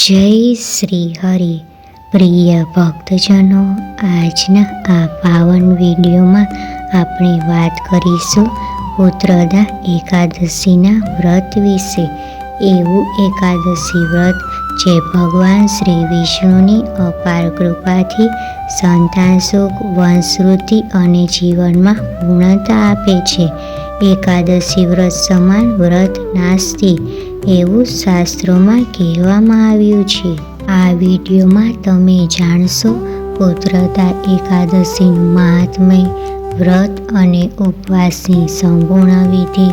જય શ્રી હરિ. પ્રિય ભક્તજનો, આજના આ પાવન વિડીયોમાં આપણે વાત કરીશું પુત્રદા એકાદશીના વ્રત વિશે. એવું એકાદશી વ્રત જે ભગવાન શ્રી વિષ્ણુની અપાર કૃપાથી સંતાન સુખ, વંશવૃદ્ધિ અને જીવનમાં પૂર્ણતા આપે છે. એકાદશી વ્રત સમાન વ્રત નાસ્તી એવું શાસ્ત્રોમાં કહેવામાં આવ્યું છે. આ વિડીયોમાં તમે જાણશો પુત્રદા એકાદશીનું મહાત્મ્ય, વ્રત અને ઉપવાસની સંપૂર્ણ વિધિ.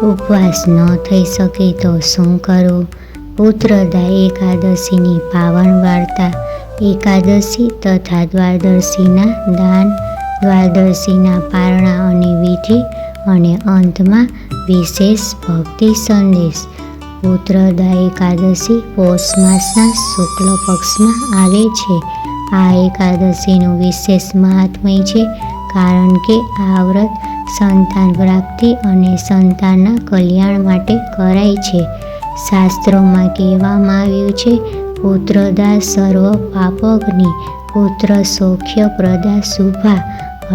ઉપવાસ ન થઈ શકે તો શું કરવું? પુત્રદા એકાદશીની પાવન વાર્તા. એકાદશી તથા દ્વાદશીના દાન, દ્વાદશીના પારણા અને વિધિ, અને અંતમાં વિશેષ ભક્તિ સંદેશ. પુત્રદા એકાદશી પોષ માસના શુક્લ પક્ષમાં આવે છે. આ એકાદશીનું વિશેષ મહાત્મ્ય છે, કારણ કે આ વ્રત સંતાન પ્રાપ્તિ અને સંતાનના કલ્યાણ માટે કરાય છે. શાસ્ત્રોમાં કહેવામાં આવ્યું છે, પુત્રદા સર્વ પાપગ્નિ, પુત્ર સૌખ્ય પ્રદા શુભા.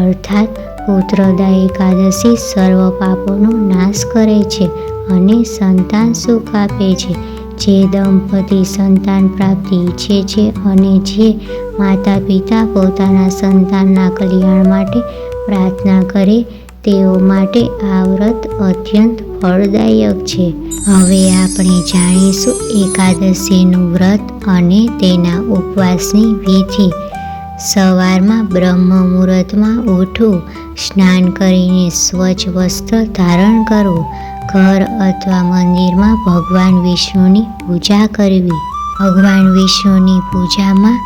અર્થાત પુત્રદા એકાદશી સર્વ પાપોનો નાશ કરે છે અને સંતાન સુખ આપે છે. જે દંપતી સંતાન પ્રાપ્તિ ઈચ્છે છે અને જે માતા પિતા પોતાના સંતાનના કલ્યાણ માટે પ્રાર્થના કરે તેઓ માટે આ વ્રત અત્યંત ફળદાયક છે. હવે આપણે જાણીશું એકાદશીનું વ્રત અને તેના ઉપવાસની વિધિ. સવારમાં બ્રહ્મ મુહૂર્તમાં ઉઠવું, સ્નાન કરીને સ્વચ્છ વસ્ત્ર ધારણ કરવું, ઘર અથવા મંદિરમાં ભગવાન વિષ્ણુની પૂજા કરવી. ભગવાન વિષ્ણુની પૂજામાં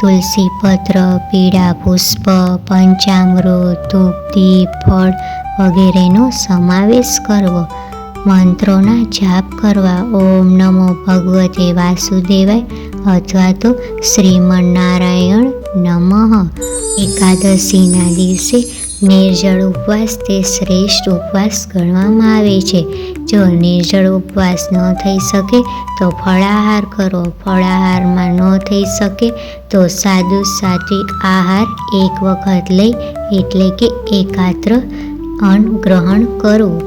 તુલસી પત્ર, પીળા પુષ્પ, પંચામૃત, ધૂપ, દીપ, ફળ વગેરેનો સમાવેશ કરવો. મંત્રોના જાપ કરવા. ઓમ નમો ભગવતે વાસુદેવાય અથવા તો શ્રીમન્નારાયણ નમઃ. એકાદશીના દિવસે નિર્જળ ઉપવાસ તે શ્રેષ્ઠ ઉપવાસ ગણવામાં આવે છે. જો નિર્જળ ઉપવાસ ન થઈ શકે તો ફળાહાર કરો. ફળાહારમાં ન થઈ શકે તો સાદું સાત્વિક આહાર એક વખત લઈ એટલે કે એકાત્ર અન્ન ગ્રહણ કરવું.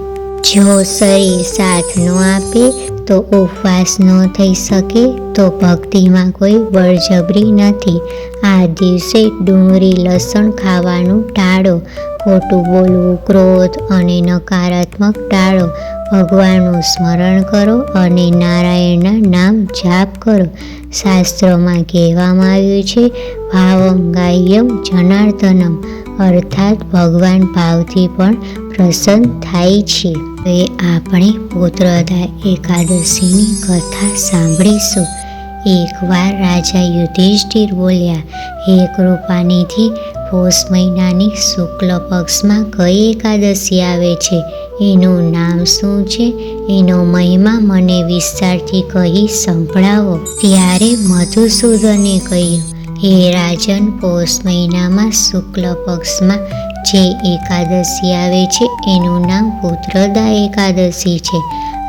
જો શરીર સાથ ન આપે તો ઉપવાસ ન થઈ શકે તો ભક્તિમાં કોઈ બળજબરી નથી. આ દિવસે ડુંગળી, લસણ ખાવાનું ટાળો. ખોટું બોલવું, ક્રોધ અને નકારાત્મક ટાળો. ભગવાનનું સ્મરણ કરો અને નારાયણના નામ જાપ કરો. શાસ્ત્રોમાં કહેવામાં આવ્યું છે, ભાવમ ગાહ્યમ જનાર્દનમ, અર્થાત ભગવાન ભાવથી પણ પ્રસન્ન થાય છે. હવે આપણે પુત્રદા એકાદશીની કથા સાંભળીશું. એકવાર રાજા યુધિષ્ઠિર બોલ્યા, હે કૃપાનિધિ, પોષ મહિનાની શુક્લ પક્ષમાં કઈ એકાદશી આવે છે? એનું નામ શું છે? એનો મહિમા મને વિસ્તારથી કહી સંભળાવો. ત્યારે મધુસૂદને કહ્યું, હે રાજન, પોષ મહિનામાં શુક્લ પક્ષમાં જે એકાદશી આવે છે એનું નામ પુત્રદા એકાદશી છે.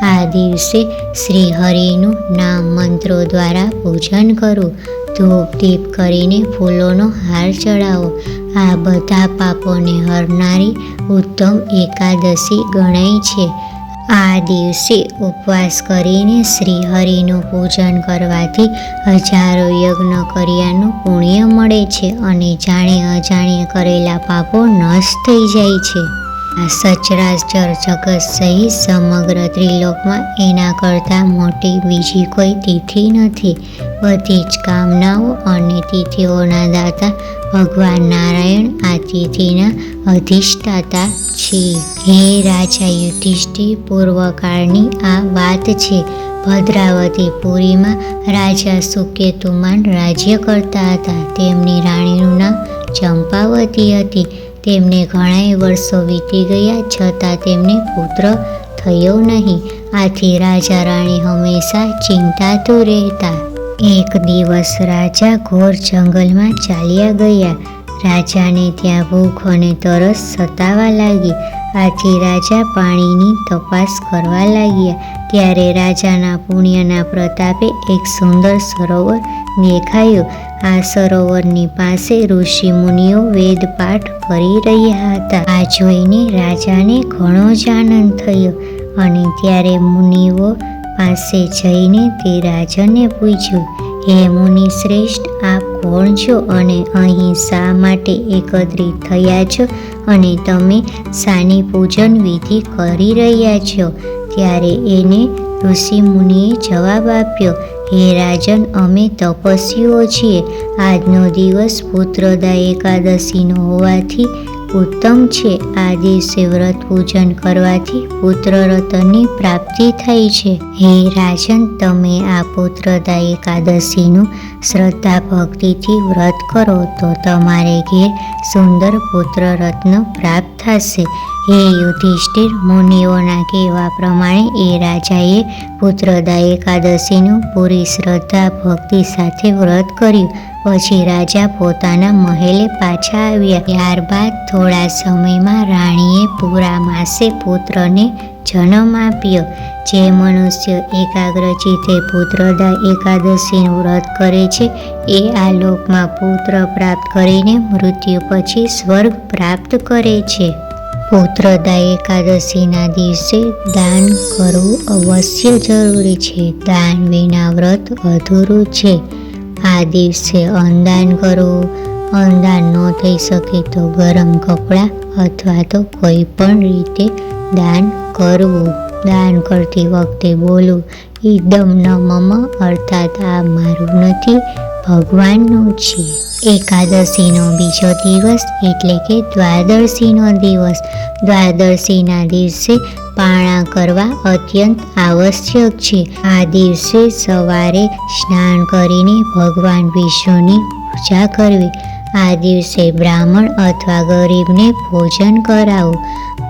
આ દિવસે શ્રી હરિનું નામ મંત્રો દ્વારા પૂજન કરવું. ધૂપ દીપ કરીને ફૂલોનો હાર ચડાવો. આ બધા પાપોને હરનારી ઉત્તમ એકાદશી ગણાય છે. આ દિવસે ઉપવાસ કરીને શ્રી હરિનું પૂજન કરવાથી હજારો યજ્ઞ કર્યાનું પુણ્ય મળે છે અને જાણે અજાણે કરેલા પાપો નષ્ટ થઈ જાય છે. આ સચરાચર જગત સહિત સમગ્ર ત્રિલોકમાં એના કરતાં મોટી બીજી કોઈ તિથિ નથી. બધી જ કામનાઓ અને તિથિઓના દાતા ભગવાન નારાયણ આ તિથિના અધિષ્ઠાતા છે. હે રાજા યુધિષ્ઠિર, પૂર્વકાળની આ વાત છે. ભદ્રાવતી પુરીમાં રાજા સુકેતુમાન રાજ્ય કરતા હતા. તેમની રાણીનું નામ ચંપાવતી હતી. તેમને ઘણાય વર્ષો વીતી ગયા છતાં તેમને પુત્ર થયો નહીં. આથી રાજા રાણી હંમેશા ચિંતાતુર રહેતા. એક દિવસ રાજા ઘોર જંગલમાં ચાલ્યા ગયા. રાજાને ત્યાં ભૂખ અને તરસ સતાવા લાગી. આથી રાજા પાણીની તપાસ કરવા લાગ્યા. ત્યારે રાજાના પુણ્યના પ્રતાપે એક સુંદર સરોવર દેખાયું. આ સરોવરની પાસે ઋષિ મુનિઓ વેદપાઠ કરી રહ્યા હતા. આ જોઈને રાજાને ઘણો જ આનંદ થયો અને ત્યારે મુનિઓ પાસે જઈને તે રાજાને પૂછ્યું, હે મુનિ શ્રેષ્ઠ, આપ કોણ છો અને અહીં શા માટે એકત્રિત થયા છો અને તમે શાની પૂજન વિધિ કરી રહ્યા છો? ત્યારે એને ઋષિ મુનિએ જવાબ આપ્યો, હે રાજન, અમે તપસ્વીઓ છીએ. આજનો દિવસ પુત્રદા એકાદશીનો હોવાથી ઉત્તમ છે. આ દિવસે વ્રત પૂજન કરવાથી પુત્ર રતનની પ્રાપ્તિ થાય છે. હે રાજન, તમે આ પુત્રદા એકાદશીનું શ્રદ્ધા ભક્તિથી વ્રત કરો તો તમારે ઘેર સુંદર પુત્ર રત્ન પ્રાપ્ત થશે. હે યુધિષ્ઠિર, મુનિઓના કહેવા પ્રમાણે એ રાજાએ પુત્રદા એકાદશીનું પૂરી શ્રદ્ધા ભક્તિ સાથે વ્રત કર્યું. પછી રાજા પોતાના મહેલે પાછા આવ્યા. ત્યારબાદ થોડા સમયમાં રાણીએ પૂરા માસે પુત્રને જન્મ આપ્યો. જે મનુષ્ય એકાગ્રચિત્તે પુત્રદા એકાદશીનું વ્રત કરે છે એ આ લોકમાં પુત્ર પ્રાપ્ત કરીને મૃત્યુ પછી સ્વર્ગ પ્રાપ્ત કરે છે. પુત્રદા એકાદશીના દિવસે દાન કરવું અવશ્ય જરૂરી છે. દાન વિના વ્રત અધૂરું છે. આ દિવસે અન્નદાન કરવું. અન્નદાન ન થઈ શકે તો ગરમ કપડાં અથવા તો કોઈ પણ રીતે દાન કરવું. દાન કરતી વખતે બોલવું, ઇદમ ન મમ, અર્થાત આ મારું નથી, ભગવાનનું છે. એકાદશીનો બીજો દિવસ એટલે કે દ્વાદશીનો દિવસ. દ્વાદશીના દિવસે પારણા કરવા અત્યંત આવશ્યક છે. આ દિવસે સવારે સ્નાન કરીને ભગવાન વિષ્ણુની પૂજા કરવી. આ દિવસે બ્રાહ્મણ અથવા ગરીબને ભોજન કરાવવું.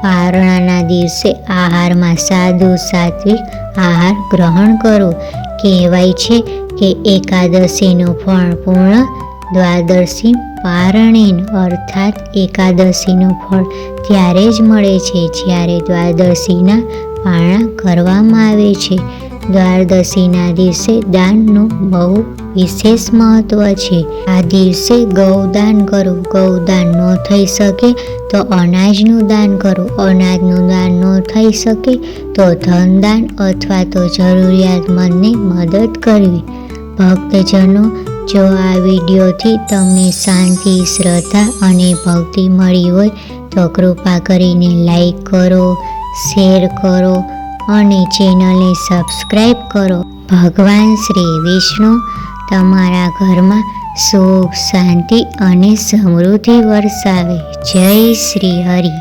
પારણાના દિવસે આહારમાં સાદું સાત્વિક આહાર ગ્રહણ કરવું. કહેવાય છે કે એકાદશીનું ફળ પૂર્ણ દ્વાદશી પારણેન, અર્થાત એકાદશીનું ફળ ત્યારે જ મળે છે જ્યારે દ્વાદશીના પારણા કરવામાં આવે છે. દ્વાદશીના દિવસે દાનનું બહુ વિશેષ મહત્વ છે. આ દિવસે ગૌદાન કરવું. ગૌદાન ન થઈ શકે તો અનાજનું દાન કરવું. અનાજનું દાન ન થઈ શકે તો ધનદાન અથવા તો જરૂરિયાતમંદને મદદ કરવી. ભક્તજનો, જો આ વિડીયોથી તમને શાંતિ, શ્રદ્ધા અને ભક્તિ મળી હોય તો કૃપા કરીને લાઈક કરો, શેર કરો અને ચેનલને સબસ્ક્રાઈબ કરો. ભગવાન શ્રી વિષ્ણુ તમારા ઘરમાં સુખ, શાંતિ અને સમૃદ્ધિ વરસાવે. જય શ્રી હરિ.